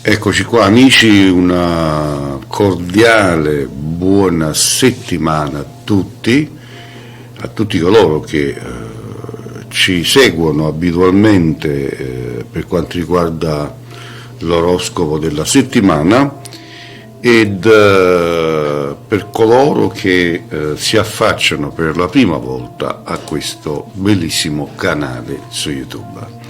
Eccoci qua amici, una cordiale buona settimana a tutti coloro che ci seguono abitualmente per quanto riguarda l'oroscopo della settimana ed per coloro che si affacciano per la prima volta a questo bellissimo canale su YouTube.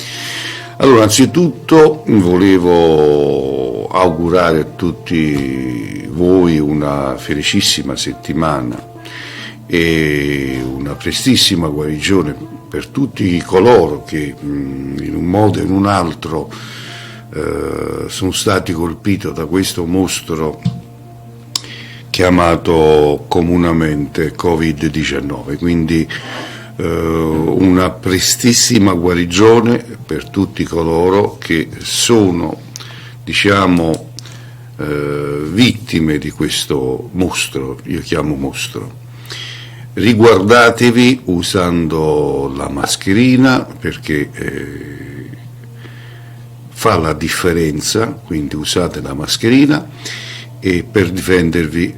Allora, anzitutto volevo augurare a tutti voi una felicissima settimana e una prestissima guarigione per tutti coloro che in un modo o in un altro sono stati colpiti da questo mostro chiamato comunemente Covid-19, quindi una prestissima guarigione per tutti coloro che sono, vittime di questo mostro, io chiamo mostro. Riguardatevi usando la mascherina perché fa la differenza, quindi usate la mascherina e per difendervi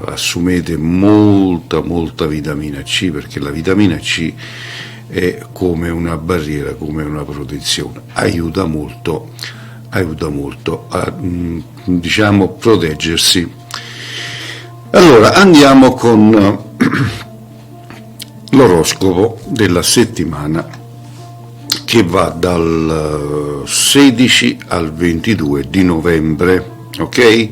assumete molta vitamina C, perché la vitamina C è come una barriera, come una protezione, aiuta molto a proteggersi. Allora andiamo con l'oroscopo della settimana che va dal 16 al 22 di novembre, ok?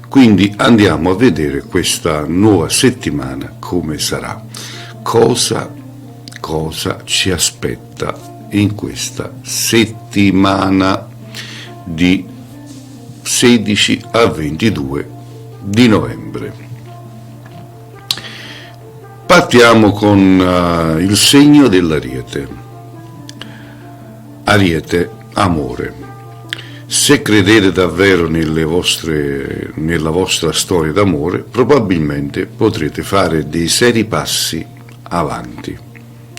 Quindi andiamo a vedere questa nuova settimana come sarà, cosa ci aspetta in questa settimana di 16 a 22 di novembre. Partiamo con il segno dell'Ariete. Ariete, amore. Se credete davvero nella vostra storia d'amore, probabilmente potrete fare dei seri passi avanti.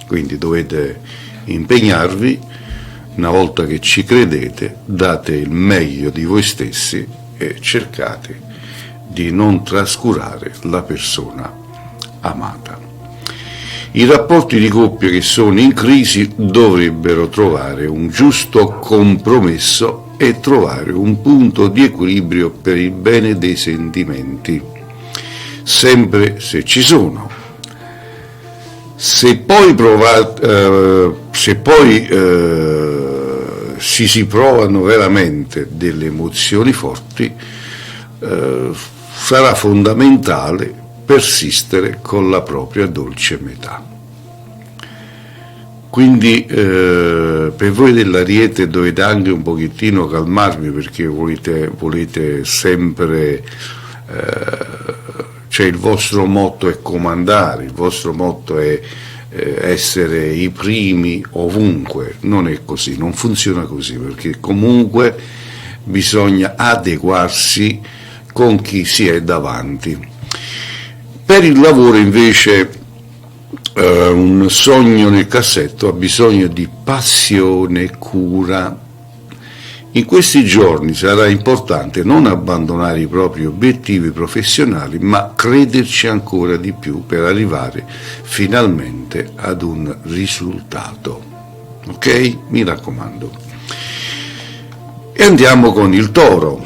Quindi dovete impegnarvi, una volta che ci credete, date il meglio di voi stessi e cercate di non trascurare la persona amata. I rapporti di coppia che sono in crisi dovrebbero trovare un giusto compromesso e trovare un punto di equilibrio per il bene dei sentimenti, sempre se ci sono. Se poi si provano veramente delle emozioni forti, sarà fondamentale persistere con la propria dolce metà. Quindi per voi dell'Ariete dovete anche un pochettino calmarvi, perché volete sempre, cioè il vostro motto è comandare, il vostro motto è essere i primi ovunque. Non è così, non funziona così, perché comunque bisogna adeguarsi con chi si è davanti. Per il lavoro invece un sogno nel cassetto ha bisogno di passione e cura. In questi giorni sarà importante non abbandonare i propri obiettivi professionali, ma crederci ancora di più per arrivare finalmente ad un risultato. Ok? Mi raccomando. E andiamo con il Toro.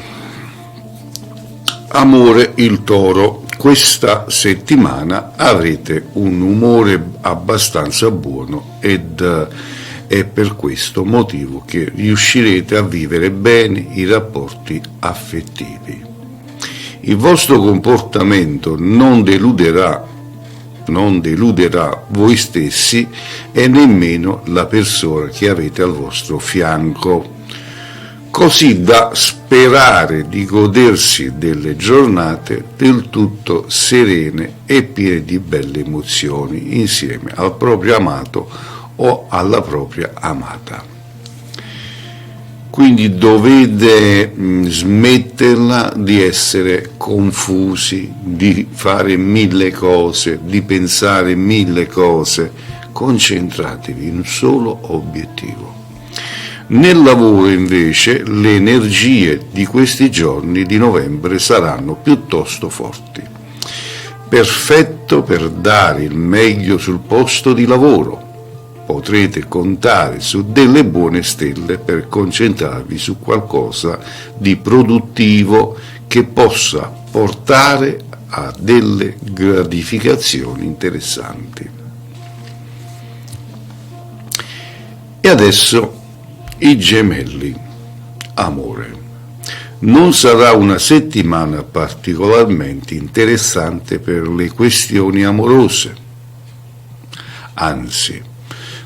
Amore, il Toro. Questa settimana avrete un umore abbastanza buono ed è per questo motivo che riuscirete a vivere bene i rapporti affettivi. Il vostro comportamento non deluderà voi stessi e nemmeno la persona che avete al vostro fianco, così da sperare di godersi delle giornate del tutto serene e piene di belle emozioni insieme al proprio amato o alla propria amata. Quindi dovete smetterla di essere confusi, di fare mille cose, di pensare mille cose. Concentratevi in un solo obiettivo. Nel lavoro invece le energie di questi giorni di novembre saranno piuttosto forti. Perfetto per dare il meglio sul posto di lavoro. Potrete contare su delle buone stelle per concentrarvi su qualcosa di produttivo che possa portare a delle gratificazioni interessanti. E adesso i gemelli. Amore. Non sarà una settimana particolarmente interessante per le questioni amorose. Anzi,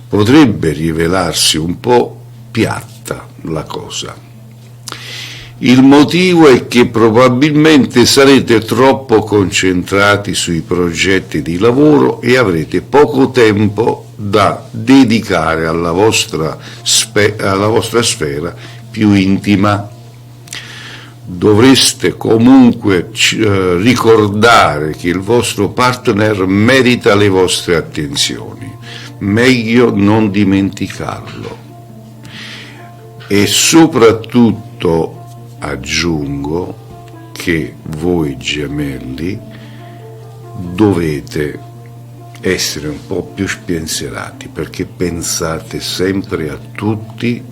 potrebbe rivelarsi un po' piatta la cosa. Il motivo è che probabilmente sarete troppo concentrati sui progetti di lavoro e avrete poco tempo da dedicare alla vostra sfera più intima. Dovreste comunque ricordare che il vostro partner merita le vostre attenzioni. Meglio non dimenticarlo. E soprattutto aggiungo che voi gemelli dovete essere un po' più spensierati, perché pensate sempre a tutti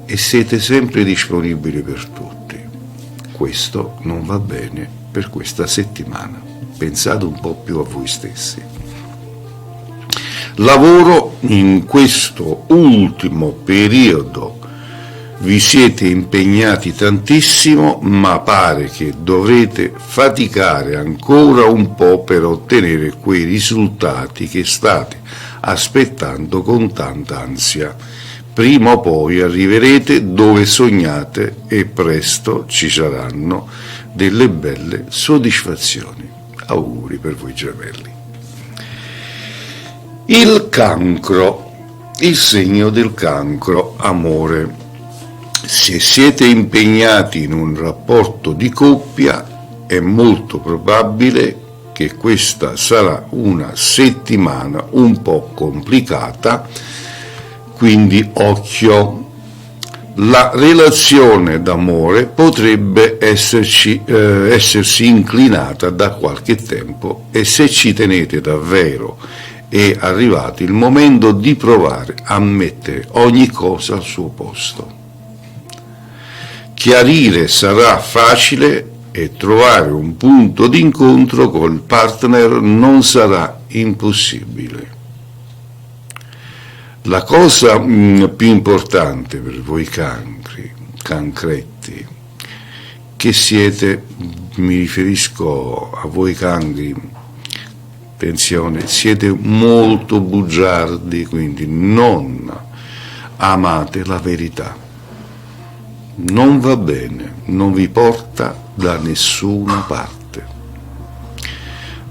e siete sempre disponibili per tutti. Questo non va bene per questa settimana. Pensate un po' più a voi stessi. Lavoro. In questo ultimo periodo vi siete impegnati tantissimo, ma pare che dovrete faticare ancora un po' per ottenere quei risultati che state aspettando con tanta ansia. Prima o poi arriverete dove sognate e presto ci saranno delle belle soddisfazioni. Auguri per voi gemelli. Il cancro, il segno del cancro, amore. Se siete impegnati in un rapporto di coppia, è molto probabile che questa sarà una settimana un po' complicata, quindi occhio. La relazione d'amore potrebbe essersi inclinata da qualche tempo e se ci tenete davvero è arrivato il momento di provare a mettere ogni cosa al suo posto. Chiarire sarà facile e trovare un punto d'incontro col partner non sarà impossibile. La cosa più importante per voi cancretti, che siete, mi riferisco a voi cancri, attenzione, siete molto bugiardi, quindi non amate la verità. Non va bene, non vi porta da nessuna parte.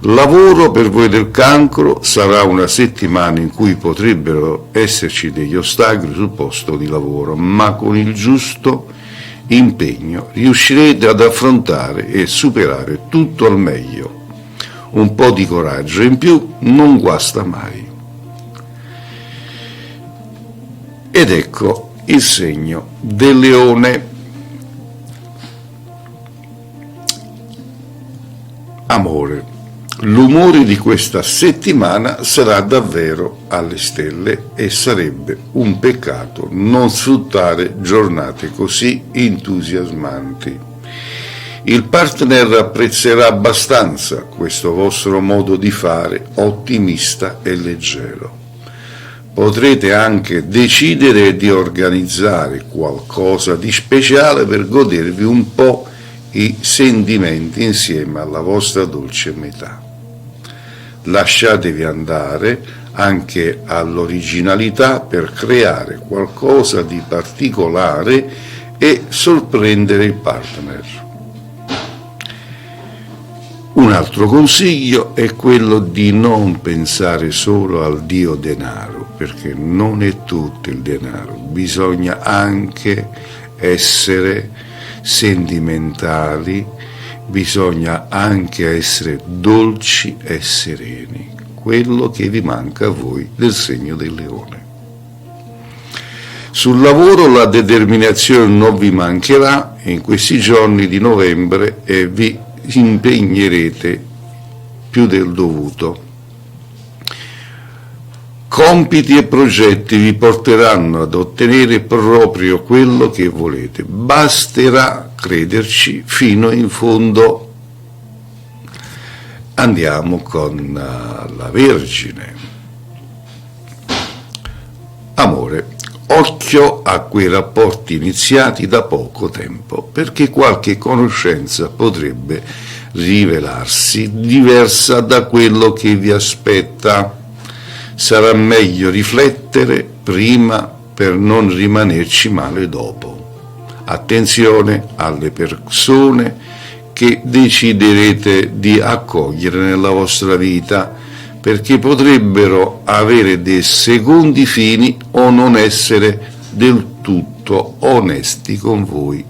Lavoro. Per voi del cancro sarà una settimana in cui potrebbero esserci degli ostacoli sul posto di lavoro, ma con il giusto impegno riuscirete ad affrontare e superare tutto al meglio. Un po' di coraggio in più non guasta mai. Ed ecco il segno del leone. Amore. L'umore di questa settimana sarà davvero alle stelle e sarebbe un peccato non sfruttare giornate così entusiasmanti. Il partner apprezzerà abbastanza questo vostro modo di fare ottimista e leggero. Potrete anche decidere di organizzare qualcosa di speciale per godervi un po' i sentimenti insieme alla vostra dolce metà. Lasciatevi andare anche all'originalità per creare qualcosa di particolare e sorprendere il partner. Un altro consiglio è quello di non pensare solo al dio denaro, perché non è tutto il denaro, bisogna anche essere sentimentali, bisogna anche essere dolci e sereni, quello che vi manca a voi del segno del leone. Sul lavoro la determinazione non vi mancherà in questi giorni di novembre e vi impegnerete più del dovuto. Compiti e progetti vi porteranno ad ottenere proprio quello che volete. Basterà crederci fino in fondo. Andiamo con la Vergine. Amore, occhio a quei rapporti iniziati da poco tempo, perché qualche conoscenza potrebbe rivelarsi diversa da quello che vi aspetta. Sarà meglio riflettere prima per non rimanerci male dopo. Attenzione alle persone che deciderete di accogliere nella vostra vita, perché potrebbero avere dei secondi fini o non essere del tutto onesti con voi.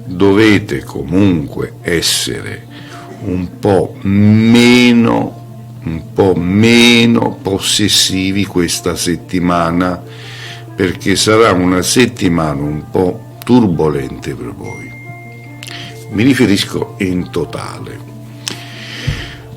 Dovete comunque essere un po' meno possessivi questa settimana, perché sarà una settimana un po' turbolente per voi. Mi riferisco in totale.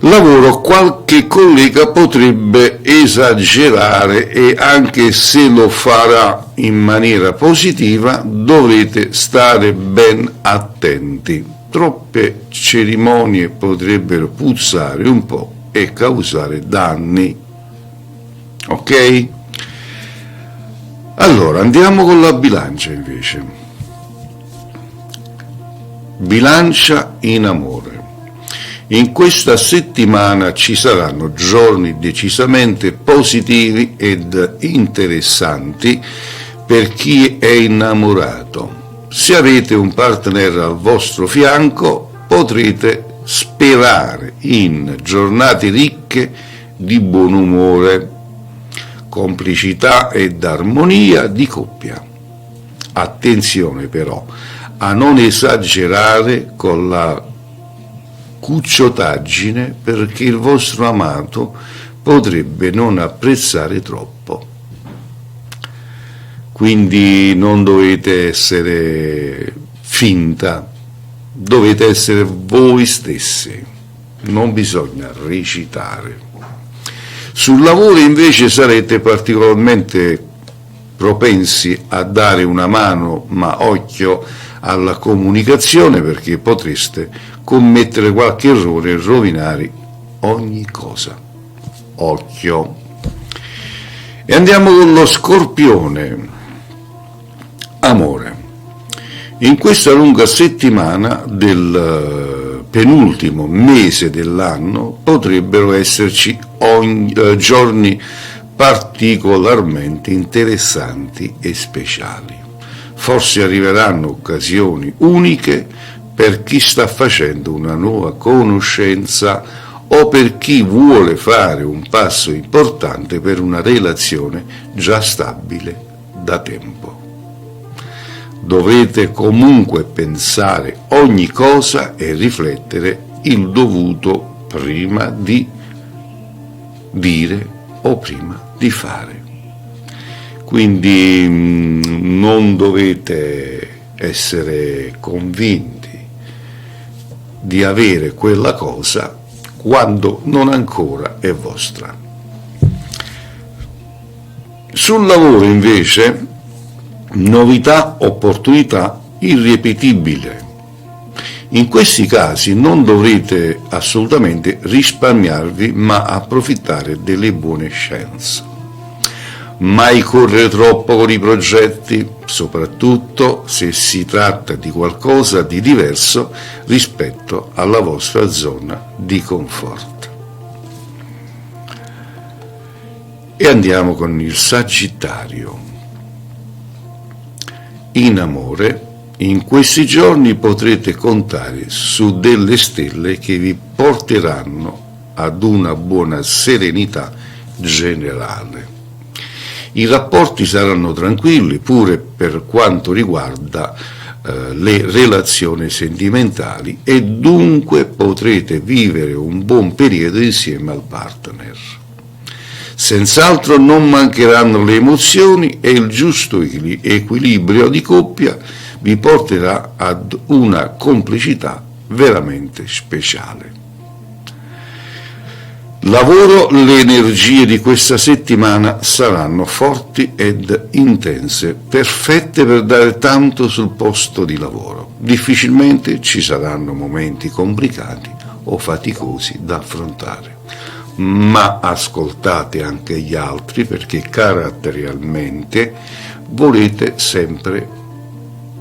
Lavoro, qualche collega potrebbe esagerare e anche se lo farà in maniera positiva dovrete stare ben attenti. Troppe cerimonie potrebbero puzzare un po' e causare danni. Ok? Allora, andiamo con la bilancia invece. Bilancia in amore. In questa settimana ci saranno giorni decisamente positivi ed interessanti per chi è innamorato. Se avete un partner al vostro fianco, potrete sperare in giornate ricche di buon umore, complicità ed armonia di coppia. Attenzione però a non esagerare con la cucciotaggine, perché il vostro amato potrebbe non apprezzare troppo. Quindi non dovete essere finta, dovete essere voi stessi, non bisogna recitare. Sul lavoro invece sarete particolarmente propensi a dare una mano, ma occhio alla comunicazione, perché potreste commettere qualche errore e rovinare ogni cosa. Occhio. E andiamo con lo Scorpione. Amore. In questa lunga settimana del penultimo mese dell'anno potrebbero esserci giorni particolarmente interessanti e speciali. Forse arriveranno occasioni uniche per chi sta facendo una nuova conoscenza o per chi vuole fare un passo importante per una relazione già stabile da tempo. Dovete comunque pensare ogni cosa e riflettere il dovuto prima di dire o prima di fare. Quindi non dovete essere convinti di avere quella cosa quando non ancora è vostra. Sul lavoro invece, novità, opportunità irripetibile. In questi casi non dovrete assolutamente risparmiarvi, ma approfittare delle buone chance. Mai correre troppo con i progetti, soprattutto se si tratta di qualcosa di diverso rispetto alla vostra zona di comfort. E andiamo con il Sagittario. In amore, in questi giorni potrete contare su delle stelle che vi porteranno ad una buona serenità generale. I rapporti saranno tranquilli pure per quanto riguarda le relazioni sentimentali e dunque potrete vivere un buon periodo insieme al partner. Senz'altro non mancheranno le emozioni e il giusto equilibrio di coppia vi porterà ad una complicità veramente speciale. Lavoro, le energie di questa settimana saranno forti ed intense, perfette per dare tanto sul posto di lavoro. Difficilmente ci saranno momenti complicati o faticosi da affrontare. Ma ascoltate anche gli altri, perché caratterialmente volete sempre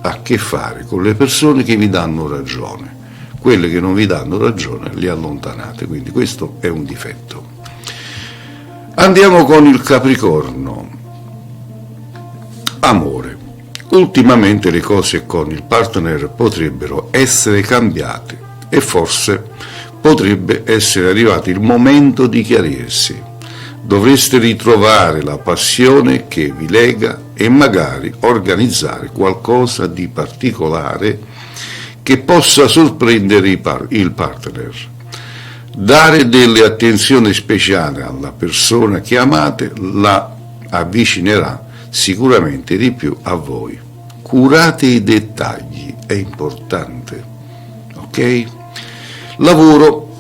a che fare con le persone che vi danno ragione. Quelle che non vi danno ragione le allontanate, quindi questo è un difetto. Andiamo con il Capricorno. Amore. Ultimamente le cose con il partner potrebbero essere cambiate e forse potrebbe essere arrivato il momento di chiarirsi. Dovreste ritrovare la passione che vi lega e magari organizzare qualcosa di particolare che possa sorprendere il partner. Dare delle attenzioni speciali alla persona che amate la avvicinerà sicuramente di più a voi. Curate i dettagli, è importante, ok? Lavoro,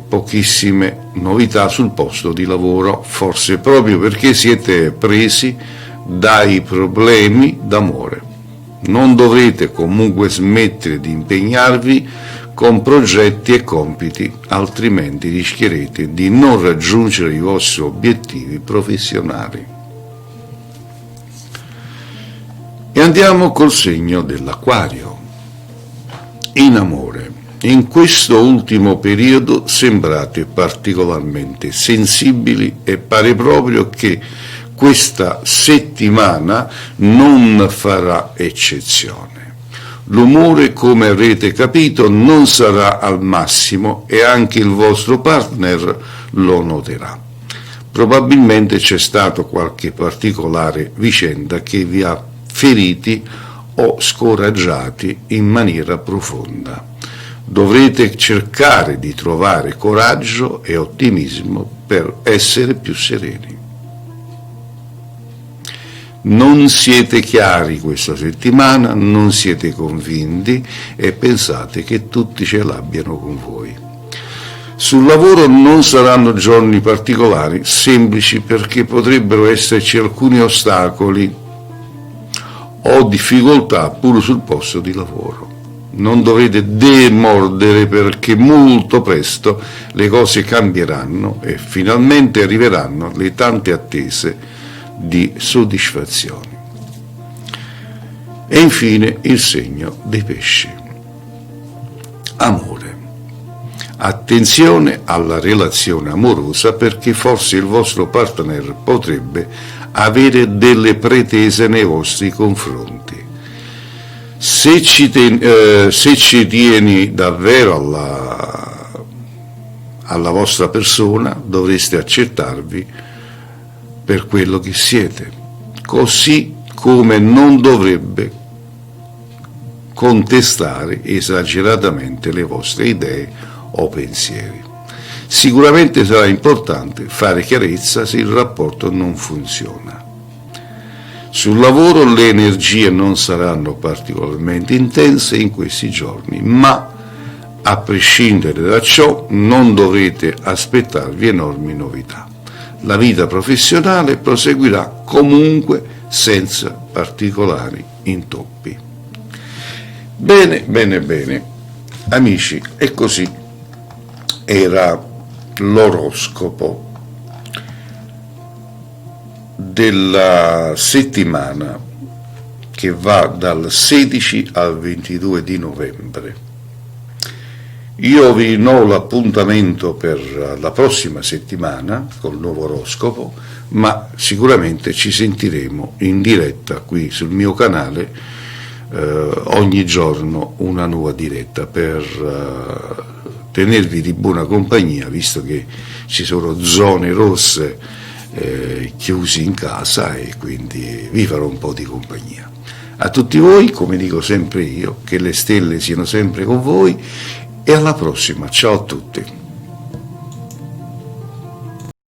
pochissime novità sul posto di lavoro, forse proprio perché siete presi dai problemi d'amore. Non dovrete comunque smettere di impegnarvi con progetti e compiti, altrimenti rischierete di non raggiungere i vostri obiettivi professionali. E andiamo col segno dell'Acquario. In amore. In questo ultimo periodo sembrate particolarmente sensibili e pare proprio che questa settimana non farà eccezione. L'umore, come avrete capito, non sarà al massimo e anche il vostro partner lo noterà. Probabilmente c'è stata qualche particolare vicenda che vi ha feriti o scoraggiati in maniera profonda. Dovrete cercare di trovare coraggio e ottimismo per essere più sereni. Non siete chiari questa settimana, non siete convinti e pensate che tutti ce l'abbiano con voi. Sul lavoro non saranno giorni particolari, semplici, perché potrebbero esserci alcuni ostacoli o difficoltà pure sul posto di lavoro. Non dovete demordere, perché molto presto le cose cambieranno e finalmente arriveranno le tante attese di soddisfazioni. E infine il segno dei pesci. Amore. Attenzione alla relazione amorosa, perché forse il vostro partner potrebbe avere delle pretese nei vostri confronti. Se ci tieni davvero alla vostra persona, dovreste accettarvi per quello che siete, così come non dovrebbe contestare esageratamente le vostre idee o pensieri. Sicuramente sarà importante fare chiarezza se il rapporto non funziona. Sul lavoro le energie non saranno particolarmente intense in questi giorni, ma a prescindere da ciò non dovrete aspettarvi enormi novità. La vita professionale proseguirà comunque senza particolari intoppi. Bene, bene, bene. Amici, e così era l'oroscopo della settimana che va dal 16 al 22 di novembre. Io vi do l'appuntamento per la prossima settimana col nuovo oroscopo, ma sicuramente ci sentiremo in diretta qui sul mio canale, ogni giorno una nuova diretta per tenervi di buona compagnia, visto che ci sono zone rosse chiusi in casa, e quindi vi farò un po' di compagnia. A tutti voi, come dico sempre io, che le stelle siano sempre con voi, e alla prossima. Ciao a tutti.